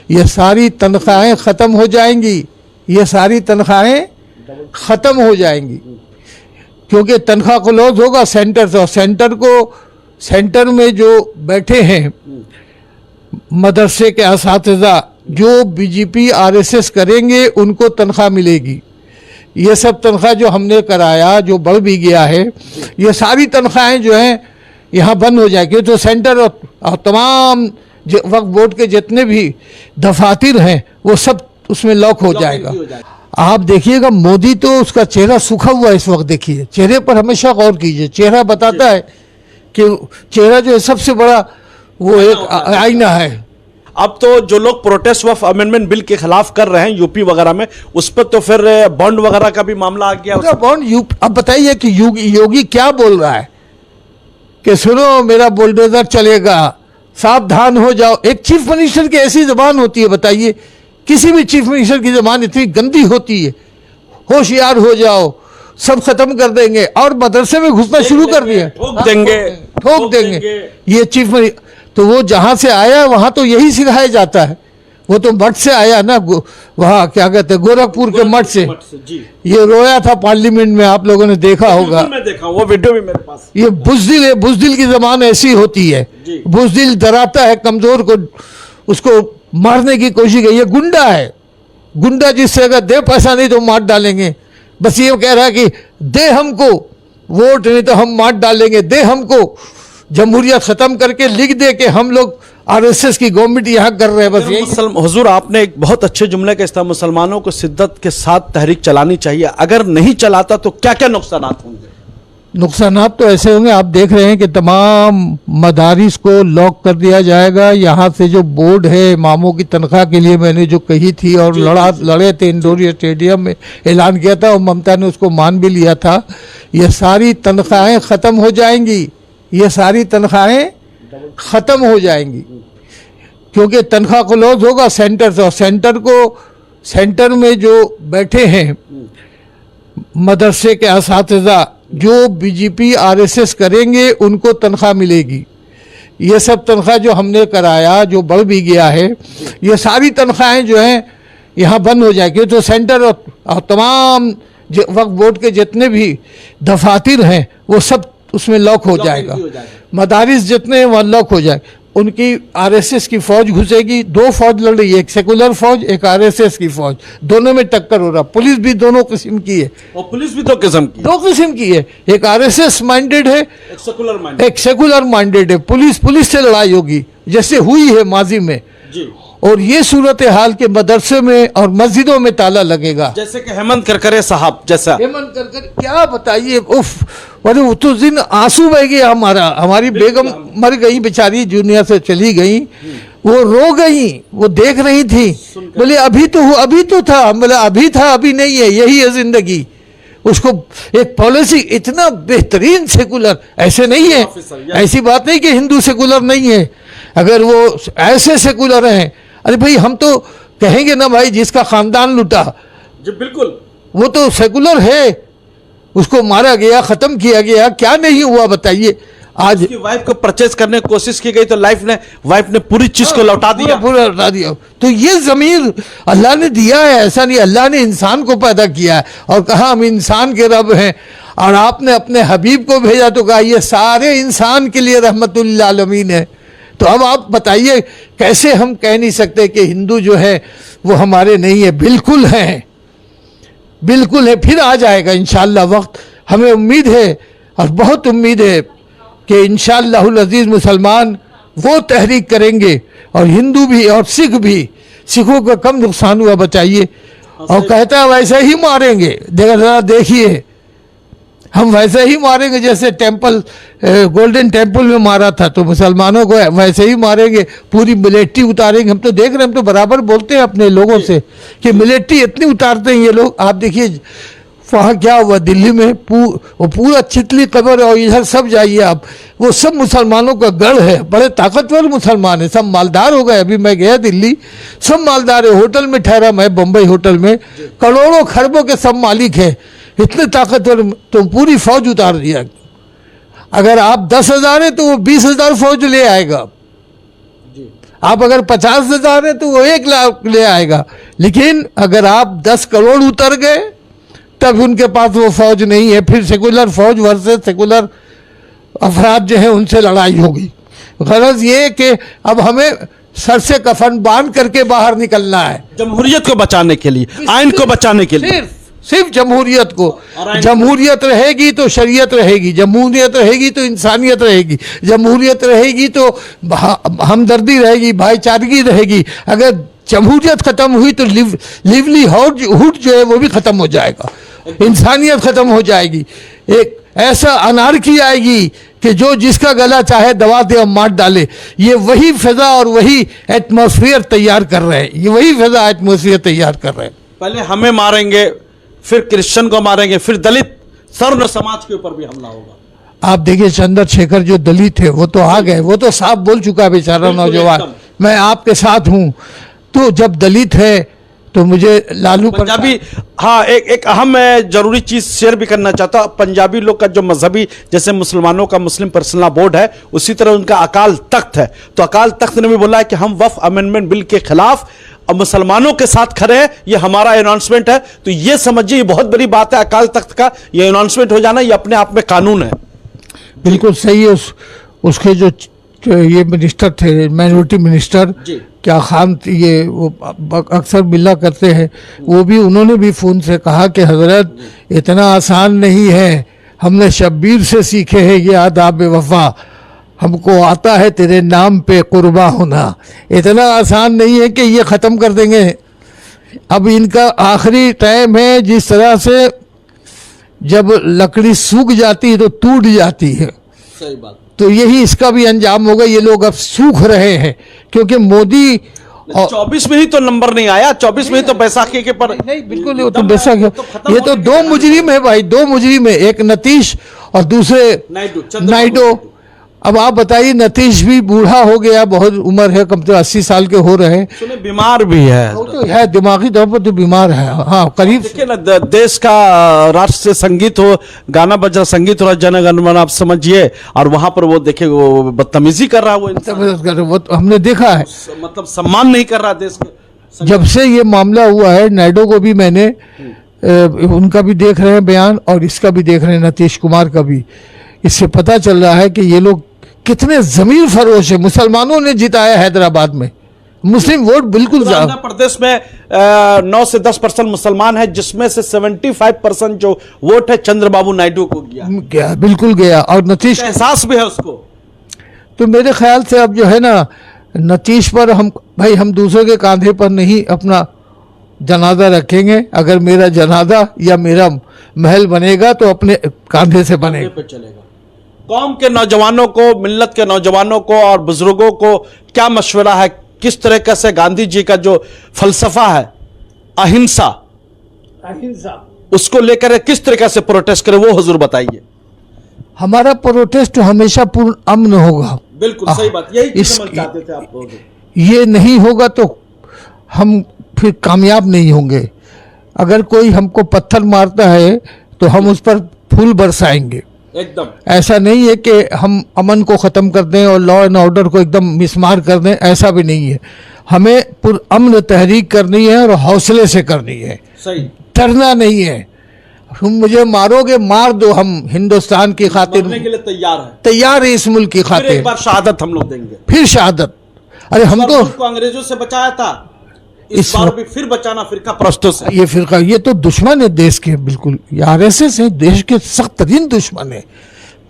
ये सारी तनख्वाहें ख़त्म हो जाएंगी, ये सारी तनख्वाहें ख़त्म हो जाएंगी, क्योंकि तनख्वाह को लॉस होगा सेंटर से, और सेंटर में जो बैठे हैं मदरसे के असातिज़ा जो बीजेपी आरएसएस करेंगे उनको तनख्वाह मिलेगी। ये सब तनख्वाह जो हमने कराया, जो बढ़ भी गया है, ये सारी तनख्वाहें जो हैं यहाँ बंद हो जाएगी। तो सेंटर और तमाम वक्फ बोर्ड के जितने भी दफातर हैं वो सब उसमें लॉक हो जाएगा। आप देखिएगा मोदी तो उसका चेहरा सूखा हुआ है इस वक्त, देखिए चेहरे पर हमेशा गौर कीजिए। चेहरा बताता है कि चेहरा जो है सबसे बड़ा वो एक आईना है। अब तो जो लोग प्रोटेस्ट ऑफ अमेंडमेंट बिल के खिलाफ कर रहे हैं यूपी वगैरह में, उस पर तो फिर बॉन्ड वगैरह का भी मामला आ गया। बॉन्ड अब बताइए कि योगी क्या बोल रहा है कि सुनो मेरा बुलडोजर चलेगा, सावधान हो जाओ। एक चीफ मिनिस्टर की ऐसी जबान होती है, बताइए किसी भी चीफ मिनिस्टर की जबान इतनी गंदी होती है, होशियार हो जाओ, सब खत्म कर देंगे, और मदरसे में घुसना शुरू कर दिया, ठोक देंगे। ये चीफ मिनिस्टर तो वो जहां से आया वहां तो यही सिखाया जाता है। वो तो मठ से आया ना, वहाँ क्या कहते हैं गोरखपुर के मठ से। ये रोया था पार्लियामेंट में, आप लोगों ने देखा होगा। मैं देखा वो वीडियो भी मेरे पास। ये बुज़दिल है, बुज़दिल की जबान ऐसी होती है। बुज़दिल डराता है कमजोर को, उसको मारने की कोशिश है। ये गुंडा है, गुंडा जिससे अगर दे पैसा नहीं तो मार डालेंगे। बस ये कह रहा है कि दे हमको वोट नहीं तो हम मार डालेंगे, दे हमको जमहूरियत खत्म करके लिख दे के हम लोग आरएसएस की गवर्नमेंट यहाँ कर रहे हैं। बस यही। हुजूर आपने एक बहुत अच्छे जुमले का इस्तेमाल, मुसलमानों को शिद्दत के साथ तहरीक चलानी चाहिए, अगर नहीं चलाता तो क्या क्या नुकसानात होंगे? नुकसानात तो ऐसे होंगे, आप देख रहे हैं कि तमाम मदारिस को लॉक कर दिया जाएगा। यहाँ से जो बोर्ड है इमामों की तनख्वाह के लिए मैंने जो कही थी और लड़े थे इंडोर स्टेडियम में, ऐलान किया था और ममता ने उसको मान भी लिया था। ये सारी तनख्वाहें ख़त्म हो जाएंगी, ये सारी तनख्वाहें ख़त्म हो जाएंगी, क्योंकि तनख्वाह को लॉस होगा सेंटर से, और सेंटर में जो बैठे हैं मदरसे के असातिज़ा जो बीजेपी आरएसएस करेंगे उनको तनख्वाह मिलेगी। ये सब तनख्वाह जो हमने कराया, जो बढ़ भी गया है, ये सारी तनख्वाहें जो हैं यहाँ बंद हो जाएगी। तो सेंटर और तमाम वक्फ बोर्ड के जितने भी दफातर हैं वो सब उसमें लॉक हो जाएगा। मदारिस जितने हैं वहाँ लॉक हो जाए। उनकी आरएसएस की फौज घुसेगी, दो फौज लड़ रही है, एक सेकुलर फौज, एक आरएसएस की फौज, दोनों में टक्कर हो रहा। पुलिस भी दोनों किस्म की है, और पुलिस भी दो किस्म की है। एक आरएसएस माइंडेड है, एक सेकुलर माइंडेड है। पुलिस से लड़ाई होगी जैसे हुई है माजी में जी। और ये सूरत हाल के मदरसे में और मस्जिदों में ताला लगेगा, जैसे कि हेमंत करकरे साहब जैसा। हेमंत करकरे क्या बताइए, उफ, अरे वो तो दिन आंसू बह गया हमारी बेगम मर गई बेचारी, दुनिया से चली गई, वो रो गई, वो देख रही थी, बोले अभी तो था, बोले अभी था अभी नहीं है, यही है जिंदगी। उसको एक पॉलिसी इतना बेहतरीन सेकुलर, ऐसे नहीं है, ऐसी बात नहीं कि हिंदू सेकुलर नहीं है, अगर वो ऐसे सेकुलर हैं, अरे भाई हम तो कहेंगे ना भाई जिसका खानदान लुटा जी, बिल्कुल वो तो सेकुलर है, उसको मारा गया, खत्म किया गया, क्या नहीं हुआ बताइए। आज उसकी वाइफ को परचेज करने की कोशिश की गई तो वाइफ ने पूरी चीज को लौटा दिया, पूरा लौटा दिया। तो ये ज़मीर अल्लाह ने दिया है, ऐसा नहीं, अल्लाह ने इंसान को पैदा किया है और कहा हम इंसान के रब हैं, और आपने अपने हबीब को भेजा तो कहा ये सारे इंसान के लिए रहमतुल आलमीन है। तो अब आप बताइए कैसे हम कह नहीं सकते कि हिंदू जो है वो हमारे नहीं है, बिल्कुल हैं, बिल्कुल है। फिर आ जाएगा इंशाअल्लाह वक्त, हमें उम्मीद है और बहुत उम्मीद है कि इंशाअल्लाहुल अज़ीज़ मुसलमान वो तहरीक करेंगे, और हिंदू भी और सिख भी। सिखों का कम नुकसान हुआ बताइए, और कहता है वैसे ही मारेंगे, देखिए हम वैसे ही मारेंगे जैसे गोल्डन टेम्पल में मारा था, तो मुसलमानों को वैसे ही मारेंगे, पूरी मिलिट्री उतारेंगे। हम तो देख रहे हैं, हम तो बराबर बोलते हैं अपने लोगों से कि मिलिट्री इतनी उतारते हैं ये लोग। आप देखिए वहाँ क्या हुआ दिल्ली में, वो पूरा चितली कब्र और इधर सब जाइए आप, वो सब मुसलमानों का गढ़ है, बड़े ताकतवर मुसलमान है, सब मालदार हो गए। अभी मैं गया दिल्ली, सब मालदार है, होटल में ठहरा मैं, बम्बई होटल में, करोड़ों खरबों के सब मालिक है, इतने ताकतवर। तो पूरी फौज उतार दिया। अगर आप 10,000 है तो वो 20,000 फौज ले आएगा। आप अगर 50,000 है तो वो 1 लाख ले आएगा, लेकिन अगर आप 10 करोड़ उतर गए तब उनके पास वो फौज नहीं है। फिर सेकुलर फौज वर्सेस सेकुलर अफराद जो है उनसे लड़ाई होगी। गरज ये कि अब हमें सर से कफन बांध करके बाहर निकलना है, जमहूरियत को बचाने के लिए, आइन को बचाने के लिए। सिर्फ जमहूरियत को। और जमहूरियत रहेगी तो शरीयत रहेगी, जमहूरियत रहेगी तो इंसानियत रहेगी, जमहूरियत रहेगी तो हमदर्दी रहेगी, भाईचारगी रहेगी। अगर जमहूरियत खत्म हुई तो लिवलीहुड जो है वो भी खत्म हो जाएगा, इंसानियत खत्म हो जाएगी। एक ऐसा अनारकी आएगी कि जो जिसका गला चाहे दबा दे और मार डाले। ये वही फिजा और वही एटमॉस्फेयर तैयार कर रहे हैं, ये वही फिजा एटमॉस्फेयर तैयार कर रहे हैं। पहले हमें मारेंगे, फिर क्रिश्चियन को मारेंगे, फिर दलित सर्ण समाज के ऊपर भी हमला होगा। आप देखिए चंद्रशेखर जो दलित है वो तो आ गए, वो तो साफ बोल चुका बेचारा नौजवान, मैं आपके साथ हूं। तो जब दलित है तो मुझे लालू पंजाबी, हाँ, एक अहम मैं जरूरी चीज शेयर भी करना चाहता हूँ। पंजाबी लोग का जो मजहबी, जैसे मुसलमानों का मुस्लिम पर्सनल बोर्ड है, उसी तरह उनका अकाल तख्त है। तो अकाल तख्त ने भी बोला है कि हम वक्फ अमेंडमेंट बिल के खिलाफ अब मुसलमानों के साथ खड़े हैं, ये हमारा अनाउंसमेंट है। तो ये समझिए, ये बहुत बड़ी बात है। अकाल तख्त का ये अनाउंसमेंट हो जाना, ये अपने आप में कानून है। बिल्कुल सही है। उसके जो ये मिनिस्टर थे, माइनॉरिटी मिनिस्टर, क्या खान, ये वो अक्सर मिला करते हैं, वो भी, उन्होंने भी फ़ोन से कहा कि हजरत इतना आसान नहीं है, हमने शब्बीर से सीखे हैं ये आदाब वफा, हमको आता है तेरे नाम पे कुर्बा होना। इतना आसान नहीं है कि ये ख़त्म कर देंगे। अब इनका आखिरी टाइम है। जिस तरह से जब लकड़ी सूख जाती है तो टूट जाती है, सही बात। तो यही इसका भी अंजाम होगा। ये लोग अब सूख रहे हैं क्योंकि मोदी 24 में ही तो नंबर नहीं आया, 24 में ही तो बैसाखी के पर नहीं, बिल्कुल वो तो बैसाखी, ये तो 2 मुजरिम है भाई, 2 मुजरिम है, एक नीतीश और दूसरे नायडू। अब आप बताइए, नीतीश भी बूढ़ा हो गया, बहुत उम्र है, कम से 80 साल के हो रहे हैं। सुने बीमार भी है, वो तो है, दिमागी तौर पर तो बीमार है। हाँ, करीब। देखिए ना, देश का राष्ट्रीय संगीत हो, गाना बजा, संगीत हो, जन गण मन, आप समझिए, और वहां पर वो देखिए वो बदतमीजी कर रहा है, वो इंसान, वो तो हमने देखा है, मतलब सम्मान नहीं कर रहा देश के। जब से ये मामला हुआ है, नायडू को भी मैंने उनका भी देख रहे हैं बयान, और इसका भी देख रहे हैं, नीतीश कुमार का भी। इससे पता चल रहा है कि ये लोग कितने जमीन फरोश है। मुसलमानों ने जिताया हैदराबाद में, मुस्लिम वोट बिल्कुल आंध्र प्रदेश में 9 से 10% मुसलमान है, जिसमें से 75% जो वोट है चंद्रबाबू नायडू को गया, बिल्कुल गया। और नीतीश एहसास भी है उसको। तो मेरे ख्याल से अब जो है ना, नीतीश पर हम दूसरे के कांधे पर नहीं अपना जनाजा रखेंगे। अगर मेरा जनाजा या मेरा महल बनेगा तो अपने कांधे से बनेगा, चलेगा। कौम के नौजवानों को, मिल्लत के नौजवानों को और बुजुर्गों को क्या मशवरा है, किस तरीके से गांधी जी का जो फलसफा है अहिंसा, उसको लेकर किस तरीके से प्रोटेस्ट करें, वो हुजूर बताइए। हमारा प्रोटेस्ट हमेशा पूर्ण अमन होगा। बिल्कुल सही बात, यही समझ चाहते थे आप लोग। ये नहीं होगा तो हम फिर कामयाब नहीं होंगे। अगर कोई हमको पत्थर मारता है तो हम उस पर फूल बरसाएंगे। एकदम ऐसा नहीं है कि हम अमन को ख़त्म कर दें और लॉ एंड ऑर्डर को एकदम मिसमार कर दें, ऐसा भी नहीं है। हमें पुरअमन तहरीक करनी है और हौसले से करनी है, सही, डरना नहीं है। तुम मुझे मारोगे, मार दो, हम हिंदुस्तान की खातिर मरने के लिए तैयार है, इस मुल्क की खातिर। एक बार शहादत हम लोग देंगे, फिर शहादत। अरे हम तो अंग्रेजों से बचाया था, इस बार भी फिर बचाना फिरका प्रस्तों से। ये फिरका, ये तो दुश्मन है देश के, बिल्कुल आरएसएस है, देश के सख्त तरीन दुश्मन है।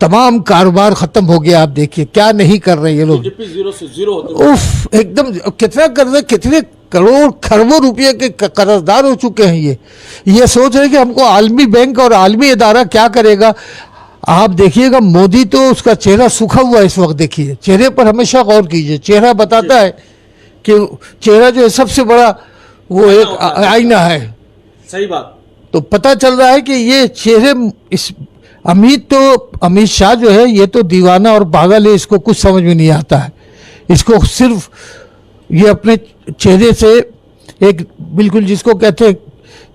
तमाम कारोबार खत्म हो गया। आप देखिए क्या नहीं कर रहे ये लोग, जीडीपी 0 से 0 होते, उफ, एकदम कितना कर्ज, कितने करोड़ खरबों रुपए के कर्जदार हो चुके हैं। ये सोच रहे कि हमको आलमी बैंक और आलमी इदारा क्या करेगा। आप देखिएगा, मोदी तो उसका चेहरा सूखा हुआ इस वक्त। देखिए चेहरे पर हमेशा गौर कीजिए, चेहरा बताता है कि चेहरा जो है सबसे बड़ा वो एक आईना है। सही बात। तो पता चल रहा है कि ये चेहरे, इस अमित शाह जो है ये तो दीवाना और पागल है, इसको कुछ समझ में नहीं आता है। इसको सिर्फ ये अपने चेहरे से एक बिल्कुल, जिसको कहते हैं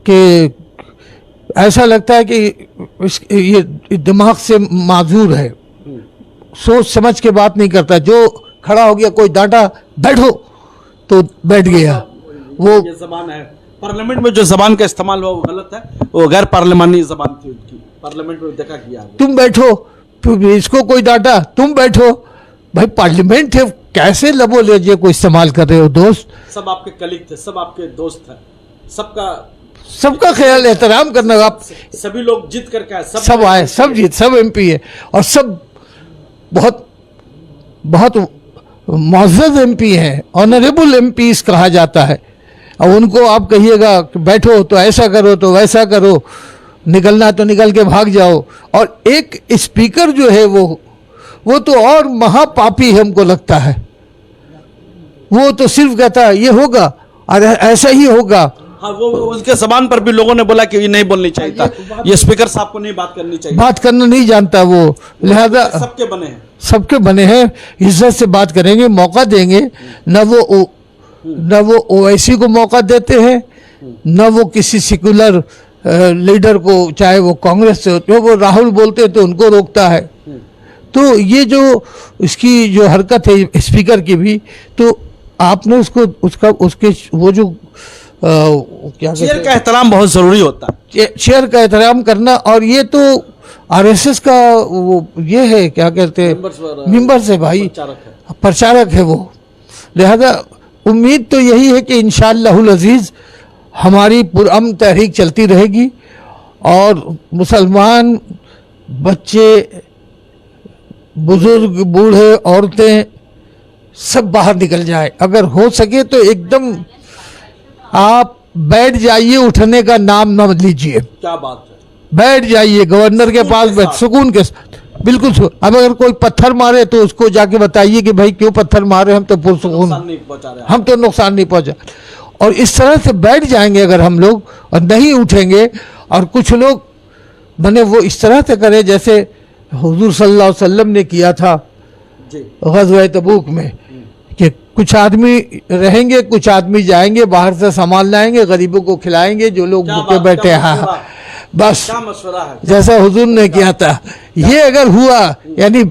कि ऐसा लगता है कि ये दिमाग से माजूर है, सोच समझ के बात नहीं करता। जो खड़ा हो गया, कोई डांटा, बैठो, तो बैठ गया। वो ये जबान है, पार्लियामेंट में जो जबान का इस्तेमाल हुआ वो गलत है, वो गैर पार्लियामानी जबान थी उनकी, पार्लियामेंट में देखा गया। तुम बैठो, फिर इसको कोई डांटा, तुम बैठो, भाई पार्लियामेंट है, कैसे लबो लेजिए को इस्तेमाल कर रहे हो दोस्त। सब आपके कलीग थे, सब आपके दोस्त हैं, सबका ख्याल एहतराम करना। आप सभी लोग जीत करके आए, सब आए, सब जीत, सब एमपी है, और सब बहुत बहुत मुअज़्ज़ज़ एमपी हैं, ऑनरेबल एमपीज कहा जाता है। और उनको आप कहिएगा कि बैठो तो ऐसा करो तो वैसा करो, निकलना तो निकल के भाग जाओ। और एक स्पीकर जो है वो तो और महापापी है हमको लगता है। वो तो सिर्फ कहता है ये होगा और ऐसा ही होगा। हाँ, वो उसके जबान पर भी लोगों ने बोला कि ये नहीं बोलनी चाहिए था, ये स्पीकर साहब को नहीं बात करनी चाहिए, बात करना नहीं जानता वो, लिहाजा सबके बने हैं, सबके बने हैं, इज्जत से बात करेंगे, मौका देंगे। न वो ओवैसी को मौका देते हैं, न वो किसी सेकुलर लीडर को, चाहे वो कांग्रेस से होते हो, वो राहुल बोलते हैं तो उनको रोकता है। तो ये जो इसकी जो हरकत है स्पीकर की भी, तो आपने उसके वो जो क्या कहते शेयर का एहतराम बहुत जरूरी होता है, शेयर का एहतराम करना। और ये तो आरएसएस का वो ये है, क्या कहते हैं, मेंबर्स है भाई, प्रचारक है वो। लिहाजा उम्मीद तो यही है कि इंशाअल्लाहुल अजीज हमारी पुरअमन तहरीक चलती रहेगी और मुसलमान बच्चे, बुजुर्ग, बूढ़े, औरतें सब बाहर निकल जाए। अगर हो सके तो एकदम आप बैठ जाइए, उठने का नाम न लीजिए, क्या बात है, बैठ जाइए गवर्नर के पास, बैठ सुकून के साथ, बिल्कुल। अब अगर कोई पत्थर मारे तो उसको जाके बताइए कि भाई क्यों पत्थर मारे, हम तो पुरसुकून, हम तो नुकसान नहीं पहुंचा। और इस तरह से बैठ जाएंगे अगर हम लोग और नहीं उठेंगे, और कुछ लोग बने वो इस तरह से करें जैसे हुजूर सल्लल्लाहु अलैहि वसल्लम ने किया था ग़ज़वा तबूक में, कि कुछ आदमी रहेंगे, कुछ आदमी जाएंगे, बाहर से सामान लाएंगे, गरीबों को खिलाएंगे, जो लोग भूखे बैठे हैं, बस जैसा हुजूर ने किया था। ये अगर हुआ, यानी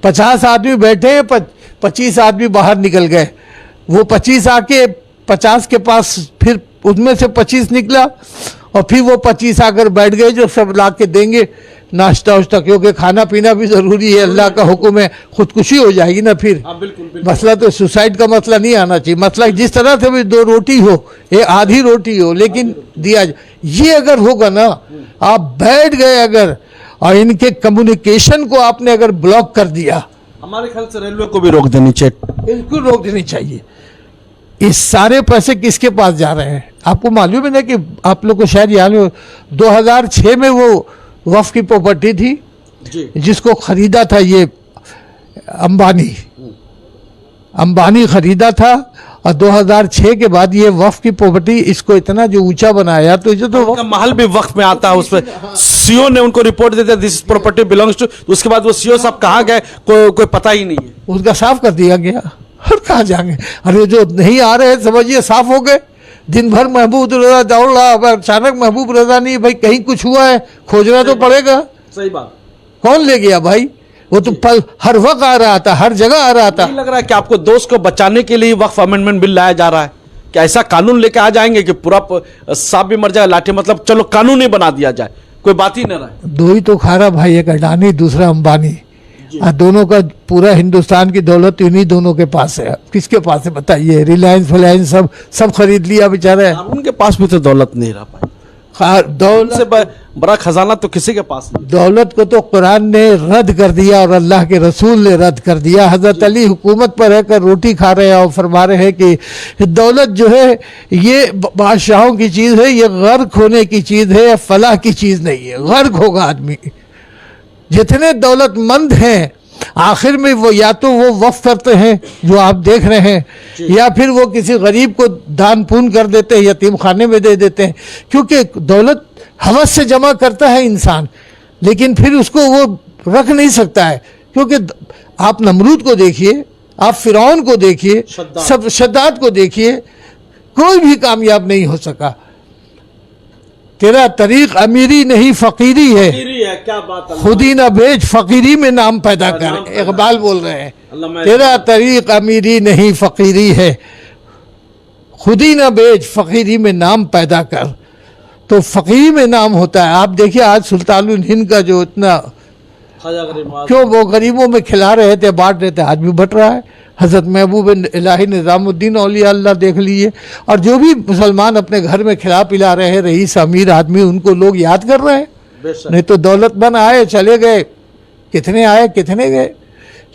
50 आदमी बैठे हैं, 25 आदमी बाहर निकल गए, वो 25 आके 50 के पास, फिर उसमें से 25 निकला, और फिर वो 25 आकर बैठ गए जो सब ला के देंगे नाश्ता उश्ता, क्योंकि खाना पीना भी जरूरी है, अल्लाह का हुक्म है, खुदकुशी हो जाएगी ना फिर। बिल्कुल। मसला तो सुसाइड का मसला नहीं आना चाहिए, मसला जिस तरह से भी 2 रोटी हो, एक आधी रोटी हो, लेकिन दिया जाए। ये अगर होगा ना, आप बैठ गए अगर, और इनके कम्युनिकेशन को आपने अगर ब्लॉक कर दिया, हमारे ख्याल से रेलवे को भी रोक देनी चाहिए, बिल्कुल रोक देनी चाहिए। इस सारे पैसे किसके पास जा रहे हैं आपको मालूम है ना, कि आप लोग को शायद याद हो, 2006 में वो वक्फ की प्रॉपर्टी थी जिसको खरीदा था ये अंबानी खरीदा था, और 2006 के बाद ये वक्फ की प्रॉपर्टी इसको इतना जो ऊंचा बनाया, तो ये तो महल भी वक्फ में आता है, उसमें सीओ ने उनको रिपोर्ट दे दिया दिस प्रॉपर्टी बिलोंग्स टू, उसके बाद वो सीओ साहब कहाँ गए कोई पता ही नहीं है, उसका साफ कर दिया गया। और कहाँ जाएंगे, अरे जो नहीं आ रहे समझिए साफ हो गए। दिन भर महबूब रजा दौड़ रहा, अब अचानक महबूब रजा नहीं, भाई कहीं कुछ हुआ है, खोजना तो पड़ेगा। सही बात, कौन ले गया भाई, वो तो पल हर वक्त आ रहा था, हर जगह आ रहा था। नहीं लग रहा है कि आपको दोस्त को बचाने के लिए वक्फ अमेंडमेंट बिल लाया जा रहा है, कि ऐसा कानून लेके आ जाएंगे कि पूरा सांप भी मर जाए लाठी, मतलब चलो कानून ही बना दिया जाए, कोई बात ही न रहे। 2 ही तो खा रहा भाई, एक अडानी दूसरा अंबानी, दोनों का पूरा हिंदुस्तान की दौलत इन्हीं दोनों के पास है। किसके पास है बताइए, रिलायंस फिलायंस सब खरीद लिया बेचारे। उनके पास भी तो दौलत नहीं रह पाई, दौलत से बड़ा खजाना तो किसी के पास नहीं। दौलत को तो कुरान ने रद्द कर दिया और अल्लाह के रसूल ने रद्द कर दिया। हजरत अली हुकूमत पर रहकर रोटी खा रहे हैं और फरमा रहे हैं कि दौलत जो है ये बादशाहों की चीज़ है, ये गर्क होने की चीज़ है, फलाह की चीज़ नहीं है, गर्क होगा आदमी। जितने दौलतमंद हैं आखिर में वो या तो वो वक्फ करते हैं जो आप देख रहे हैं, या फिर वो किसी गरीब को दान पुण्य कर देते हैं, यतीम खाने में दे देते हैं। क्योंकि दौलत हवस से जमा करता है इंसान, लेकिन फिर उसको वो रख नहीं सकता है। क्योंकि आप नमरूद को देखिए, आप फिरौन को देखिए, सब शद्दाद को देखिए, कोई भी कामयाब नहीं हो सका। तेरा तरीक अमीरी नहीं फकीरी है, क्या बात है, खुद ही ना बेच फकीरी में नाम पैदा कर, इकबाल बोल रहे हैं। तेरा तरीक अमीरी नहीं फकीरी है, खुद ही ना बेच फकीरी में नाम पैदा कर। तो फकीरी में नाम होता है। आप देखिए आज सुल्तानुल हिंद का जो इतना क्यों वो गरीबों में खिला रहे थे, बांट रहे थे, आज भी बट रहा है। हज़रत महबूब इलाही निज़ामुद्दीन औलिया अल्लाह देख लीजिए, और जो भी मुसलमान अपने घर में खिला पिला रहे हैं, रईस अमीर आदमी, उनको लोग याद कर रहे हैं। नहीं तो दौलतमंद आए चले गए, कितने आए कितने गए।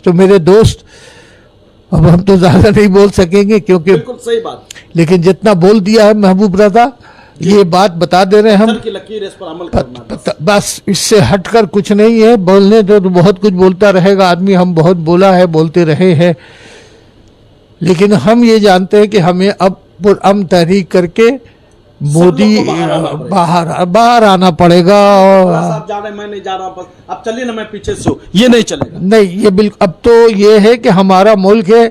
तो मेरे दोस्त, अब हम तो ज़्यादा नहीं बोल सकेंगे क्योंकि बिल्कुल सही बात, लेकिन जितना बोल दिया है महबूब रज़ा, ये बात बता दे रहे हैं हम, की लकीर इस पर अमल करना बस इससे हटकर कुछ नहीं है। बोलने तो बहुत कुछ बोलता रहेगा आदमी, हम बहुत बोला है, बोलते रहे हैं, लेकिन हम ये जानते हैं कि हमें अब पुरअमन तहरीक करके मोदी बाहर आना पड़ेगा। और आप जा रहे हैं, मैं नहीं जा रहा, बस अब चलिए ना, मैं पीछे से हूं, ये नहीं चलेगा। नहीं, ये बिल्कुल, अब तो ये है कि हमारा मुल्क है,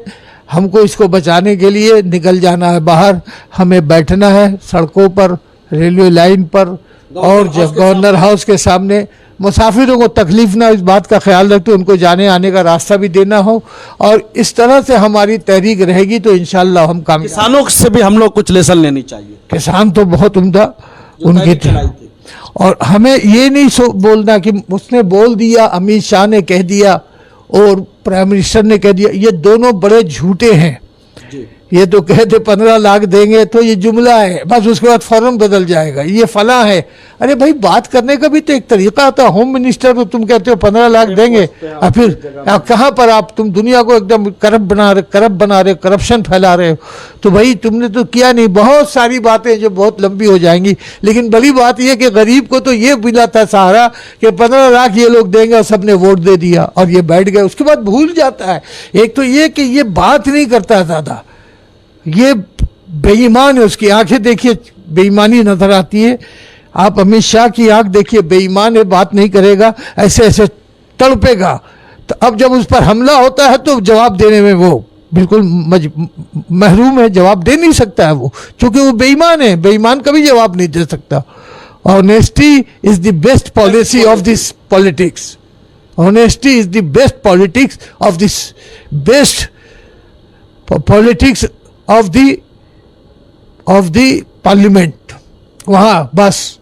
हमको इसको बचाने के लिए निकल जाना है बाहर। हमें बैठना है सड़कों पर, रेलवे लाइन पर, और गवर्नर हाउस के सामने। मुसाफिरों को तकलीफ ना, इस बात का ख्याल रखते, उनको जाने आने का रास्ता भी देना हो, और इस तरह से हमारी तहरीक रहेगी तो इंशाल्लाह हम कामयाब। किसानों से भी हम लोग कुछ लेसन लेनी चाहिए। किसान तो बहुत उम्दा उनकी चलाई थी। और हमें ये नहीं बोलना कि उसने बोल दिया, अमित शाह ने कह दिया और प्राइम मिनिस्टर ने कह दिया, ये दोनों बड़े झूठे हैं। ये तो कहते 15 लाख देंगे, तो ये जुमला है, बस उसके बाद फौरन बदल जाएगा, ये फला है। अरे भाई, बात करने का भी तो एक तरीका आता है। होम मिनिस्टर तो तुम कहते हो 15 लाख देंगे, और फिर कहाँ पर आप, तुम दुनिया को एकदम करप्ट बना रहे, करप्शन फैला रहे हो। तो भाई तुमने तो किया नहीं। बहुत सारी बातें जो बहुत लंबी हो जाएंगी, लेकिन बड़ी बात यह कि गरीब को तो ये मिला था सहारा कि 15 लाख ये लोग देंगे, और सबने वोट दे दिया और ये बैठ गए। उसके बाद भूल जाता है। एक तो ये कि ये बात नहीं करता ज़्यादा, ये बेईमान है। उसकी आंखें देखिए, बेईमानी नजर आती है। आप अमित शाह की आंख देखिए, बेईमान है, बात नहीं करेगा, ऐसे ऐसे तड़पेगा। तो अब जब उस पर हमला होता है तो जवाब देने में वो बिल्कुल महरूम है, जवाब दे नहीं सकता है वो, क्योंकि वो बेईमान है। बेईमान कभी जवाब नहीं दे सकता। Honesty is the best policy of this politics. Honesty is the best politics of this best politics of the parliament. वहां बस।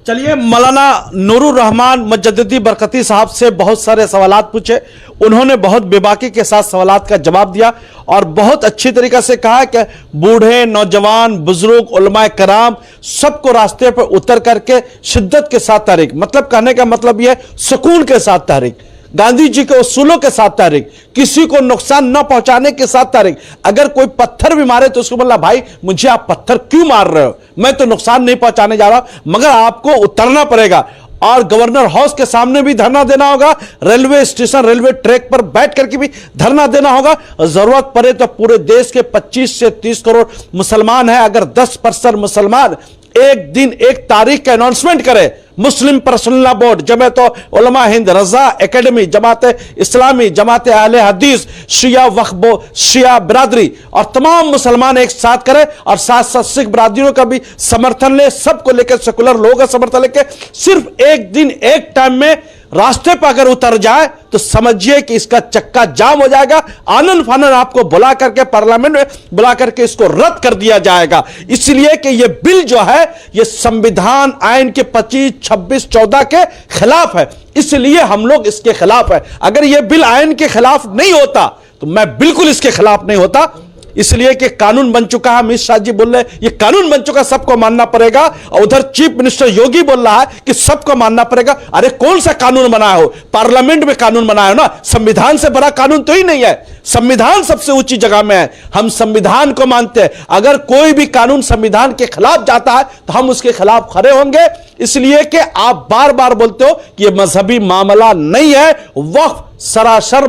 चलिए, मौलाना नूरुर रहमान मुजद्दिदी बरकती साहब से बहुत सारे सवालात पूछे। उन्होंने बहुत बेबाकी के साथ सवालात का जवाब दिया और बहुत अच्छी तरीके से कहा कि बूढ़े, नौजवान, बुजुर्ग, उलमाए कराम सबको रास्ते पर उतर करके शिद्दत के साथ तहरीक, मतलब कहने का मतलब यह सुकून के साथ तहरीक, गांधी जी के उसूलों के साथ तहरीक, किसी को नुकसान न पहुंचाने के साथ तहरीक। अगर कोई पत्थर भी मारे तो उसको बोला, भाई मुझे आप पत्थर क्यों मार रहे हो, मैं तो नुकसान नहीं पहुंचाने जा रहा, मगर आपको उतरना पड़ेगा। और गवर्नर हाउस के सामने भी धरना देना होगा, रेलवे स्टेशन, रेलवे ट्रैक पर बैठ करके भी धरना देना होगा। जरूरत पड़े तो पूरे देश के 25 से 30 करोड़ मुसलमान हैं, अगर 10% मुसलमान एक दिन एक तारीख का अनाउंसमेंट करे, मुस्लिम पर्सनल बोर्ड, जमात उलमा हिंद, रजा एकेडमी, जमात इस्लामी, जमात अहले हदीस, शिया वक्फ, शिया बिरादरी और तमाम मुसलमान एक साथ करें और साथ साथ सिख बिरादरियों का भी समर्थन ले, सबको लेकर, सेकुलर लोगों का समर्थन लेकर सिर्फ एक दिन एक टाइम में रास्ते पर अगर उतर जाए तो समझिए कि इसका चक्का जाम हो जाएगा। आनन फानन आपको बुला करके पार्लियामेंट में बुला करके इसको रद्द कर दिया जाएगा। इसलिए कि यह बिल जो है यह संविधान आयन के 25, 26, 14 के खिलाफ है, इसलिए हम लोग इसके खिलाफ है। अगर यह बिल आयन के खिलाफ नहीं होता तो मैं बिल्कुल इसके खिलाफ नहीं होता, इसलिए कि कानून बन चुका है। अमित शाह जी बोल रहे हैं ये कानून बन चुका, सबको मानना पड़ेगा, और उधर चीफ मिनिस्टर योगी बोल रहा है कि सबको मानना पड़ेगा। अरे कौन सा कानून बनाया हो, पार्लियामेंट में कानून बनाया हो ना, संविधान से बड़ा कानून तो ही नहीं है। संविधान सबसे ऊंची जगह में है, हम संविधान को मानते हैं। अगर कोई भी कानून संविधान के खिलाफ जाता है तो हम उसके खिलाफ खड़े होंगे। इसलिए कि आप बार बार बोलते हो कि यह मजहबी मामला नहीं है, वक्फ सरासर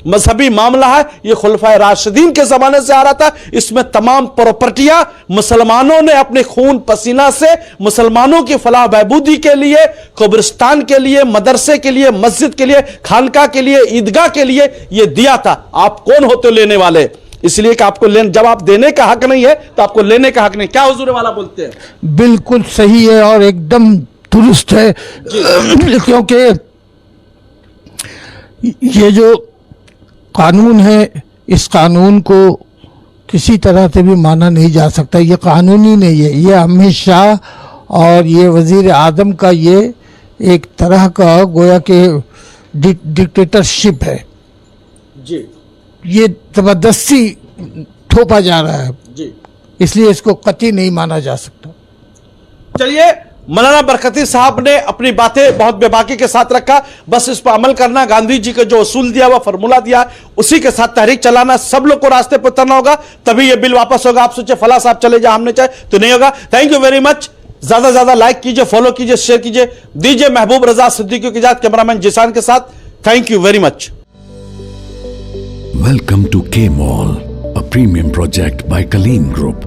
मजहबी मामला है। यह खुलफाए राशिदीन के जमाने से आ रहा था। इसमें तमाम प्रॉपर्टियां मुसलमानों ने अपने खून पसीना से मुसलमानों की फलाह बहबूदी के लिए, कब्रिस्तान के लिए, मदरसे के लिए, मस्जिद के लिए, खानका के लिए, ईदगाह के लिए यह दिया था। आप कौन होते लेने वाले? इसलिए कि आपको जब आप देने का हक नहीं है तो आपको लेने का हक नहीं। क्या हुजूर वाला बोलते हैं? बिल्कुल सही है और एकदम दुरुस्त है, क्योंकि ये जो कानून है, इस कानून को किसी तरह से भी माना नहीं जा सकता। ये कानूनी नहीं है। ये अमित शाह और ये वजीर आजम का ये एक तरह का गोया के डिक्टेटरशिप है। जी ये जबरदस्ती थोपा जा रहा है, जी। इसलिए इसको कतई नहीं माना जा सकता। चलिए, मौलाना बरकती साहब ने अपनी बातें बहुत बेबाकी के साथ रखा, बस इस पर अमल करना, गांधी जी का जो उसूल दिया हुआ फार्मूला दिया उसी के साथ तहरीक चलाना, सब लोग को रास्ते पर उतरना होगा, तभी ये बिल वापस होगा। आप सोचे फला साहब चले जाए हमने चाहे तो नहीं होगा। Thank you very much. ज्यादा ज्यादा लाइक कीजिए, फॉलो कीजिए, शेयर कीजिए, दीजिए महबूब रजा सिद्दीकी की इजाजत, कैमरामैन जिसान के साथ। Thank you very much. Welcome to K-Mall, a premium project by Kaleen Group.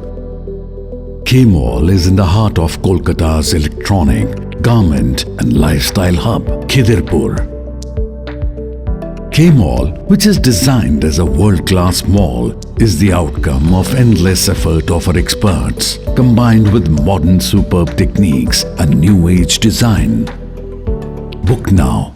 K-Mall is in the heart of Kolkata's electronic, garment and lifestyle hub, Khidirpur. K-Mall, which is designed as a world-class mall, is the outcome of endless effort of our experts, combined with modern superb techniques and new age design. Book now